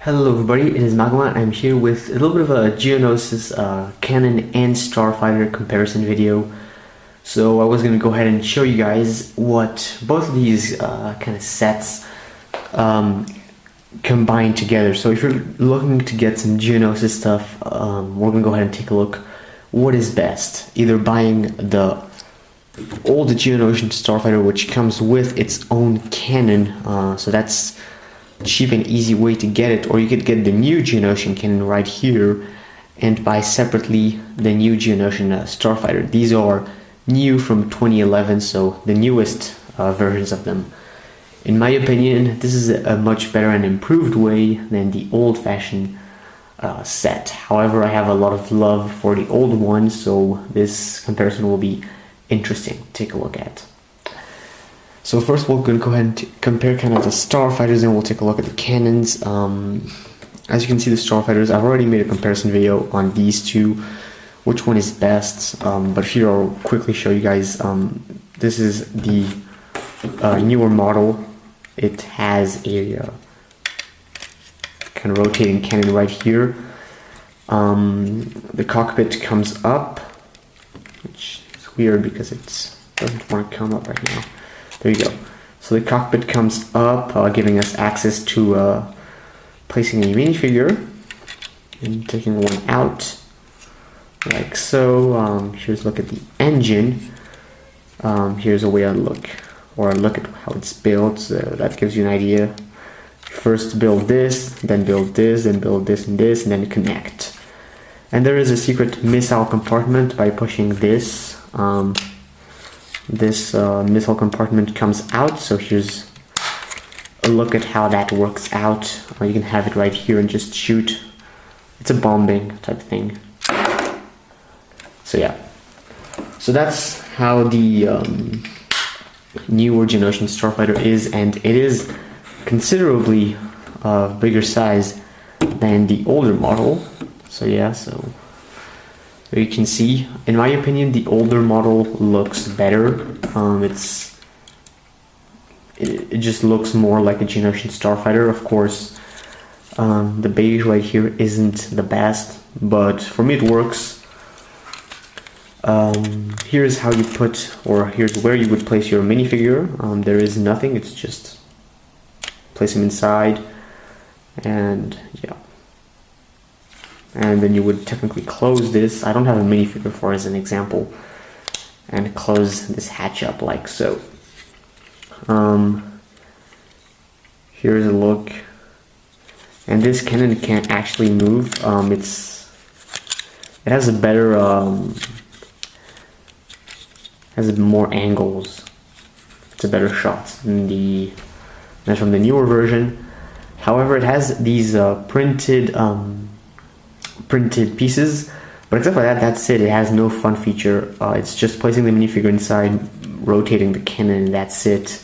Hello everybody, it is MAGMA. I'm here with a little bit of a Geonosis cannon and Starfighter comparison video. So I was going to go ahead and show you guys what both of these kind of sets combine together. So if you're looking to get some Geonosis stuff, we're going to go ahead and take a look what is best. Either buying the old Geonosian Starfighter, which comes with its own cannon, so that's cheap and easy way to get it, or you could get the new Geonosian cannon right here and buy separately the new Geonosian Starfighter. These are new from 2011, so the newest versions of them. In my opinion, this is a much better and improved way than the old-fashioned set. However, I have a lot of love for the old one, so this comparison will be interesting to take a look at. So first we're going to go ahead and compare kind of the Starfighters, and we'll take a look at the cannons. As you can see, the Starfighters, I've already made a comparison video on these two, which one is best, but here I'll quickly show you guys. This is the newer model. It has a kind of rotating cannon right here. The cockpit comes up, which is weird because it doesn't want to come up right now. There you go. So the cockpit comes up, giving us access to placing a minifigure and taking one out, like so. Here's a look at the engine. Here's a way I look at how it's built. So that gives you an idea. First build this, then build this, then build this and this, and then connect. And there is a secret missile compartment by pushing this. This missile compartment comes out, so here's a look at how that works out. You can have it right here and just shoot. It's a bombing type thing. So yeah, so that's how the newer Geonosian Starfighter is, and it is considerably bigger size than the older model. So yeah, so you can see, in my opinion, the older model looks better. It just looks more like a Geonosian Starfighter. Of course, the beige right here isn't the best, but for me it works. Here's how you put, or here's where you would place your minifigure. There is nothing, it's just place them inside, and yeah. And then you would technically close this. I don't have a minifigure for as an example, and close this hatch up like so. Here's a look, and this cannon can't actually move. It has a better has more angles. It's a better shot than from the newer version. However, it has these printed pieces, but except for that, that's it. It has no fun feature. It's just placing the minifigure inside, rotating the cannon, and that's it.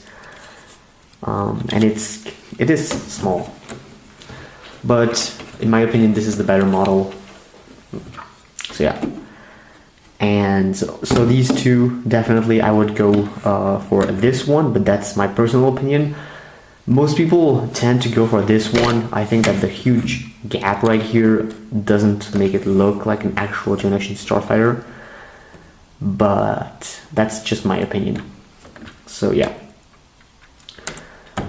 And it is small, but in my opinion, this is the better model. So yeah, and so these two, definitely I would go for this one, but that's my personal opinion. Most people tend to go for this one. I think that the huge gap right here doesn't make it look like an actual Geonosian Starfighter, but that's just my opinion. So yeah.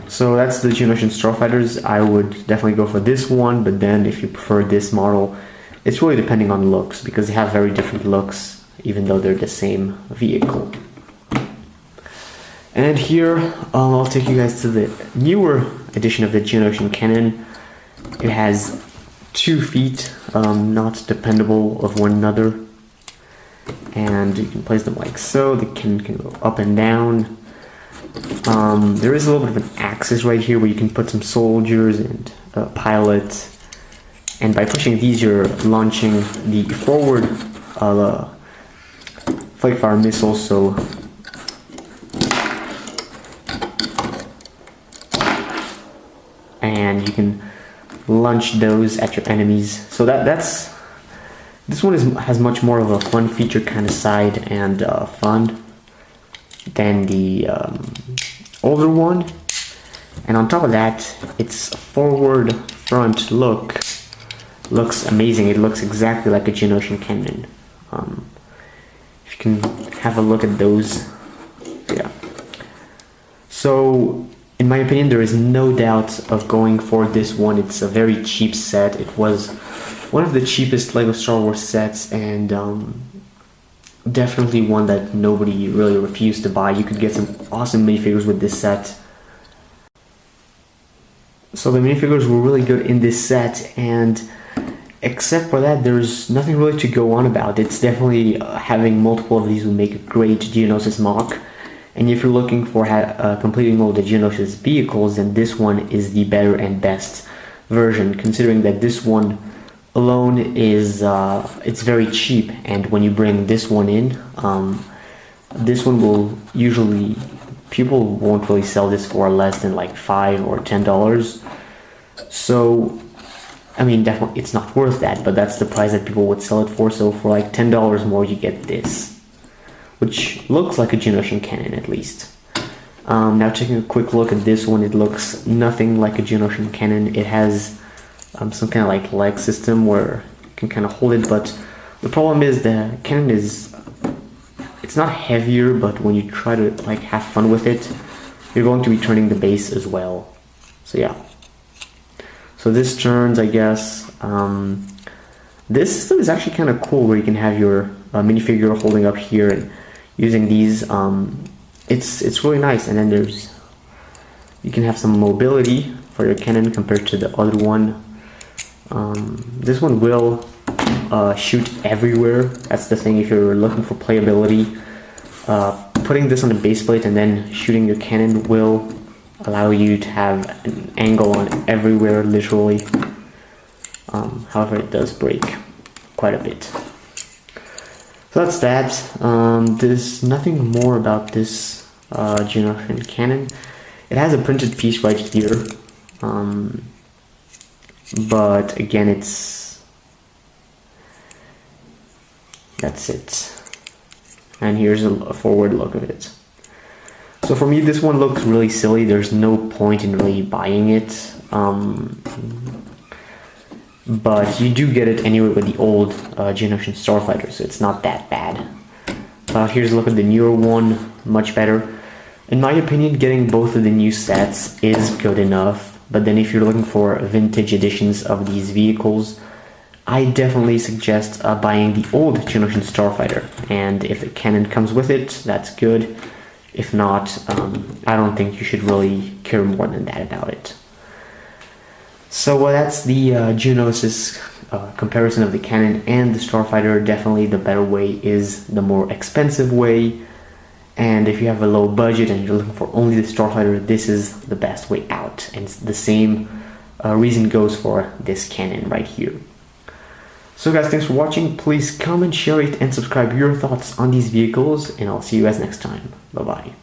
So that's the Geonosian Starfighters. I would definitely go for this one, but then if you prefer this model, it's really depending on looks, because they have very different looks, even though they're the same vehicle. And here, I'll take you guys to the newer edition of the Geonosian cannon. It has 2 feet, not dependable of one another, and you can place them like so. The cannon can go up and down. There is a little bit of an axis right here where you can put some soldiers and a pilot, and by pushing these you're launching the forward flake fire missile, so and you can launch those at your enemies. So this one has much more of a fun feature kind of side and fun than the older one. And on top of that, it's forward front look looks amazing. It looks exactly like a geonosian cannon. If you can have a look at those, yeah. So in my opinion, there is no doubt of going for this one. It's a very cheap set. It was one of the cheapest LEGO Star Wars sets, and definitely one that nobody really refused to buy. You could get some awesome minifigures with this set. So the minifigures were really good in this set, and except for that, there's nothing really to go on about. It's definitely having multiple of these will make a great Geonosis mock. And if you're looking for completing all the Geonosis vehicles, then this one is the better and best version, considering that this one alone is it's very cheap, and when you bring this one in, this one will usually, people won't really sell this for less than like $5 or $10. So I mean, definitely it's not worth that, but that's the price that people would sell it for. So for like $10 more, you get this, which looks like a Geonosian cannon at least. Now taking a quick look at this one, it looks nothing like a Geonosian cannon. It has some kind of like leg system where you can kind of hold it, but the problem is the cannon is, it's not heavier, but when you try to like have fun with it, you're going to be turning the base as well. So yeah. So this turns, I guess. This system is actually kind of cool, where you can have your minifigure holding up here and using these. It's really nice, and then you can have some mobility for your cannon compared to the other one. This one will shoot everywhere. That's the thing. If you're looking for playability, putting this on the base plate and then shooting your cannon will allow you to have an angle on everywhere, literally. However, it does break quite a bit. So that's that. There's nothing more about this Geonosian cannon. It has a printed piece right here, but again, that's it. And here's a forward look of it. So for me, this one looks really silly. There's no point in really buying it. But you do get it anyway with the old Geonosian Starfighter, so it's not that bad. Here's a look at the newer one, much better. In my opinion, getting both of the new sets is good enough, but then if you're looking for vintage editions of these vehicles, I definitely suggest buying the old Geonosian Starfighter, and if the cannon comes with it, that's good. If not, I don't think you should really care more than that about it. So that's the Geonosis comparison of the cannon and the Starfighter. Definitely the better way is the more expensive way, and if you have a low budget and you're looking for only the Starfighter, this is the best way out, and the same reason goes for this cannon right here. So guys, thanks for watching. Please comment, share it, and subscribe your thoughts on these vehicles, and I'll see you guys next time. Bye bye.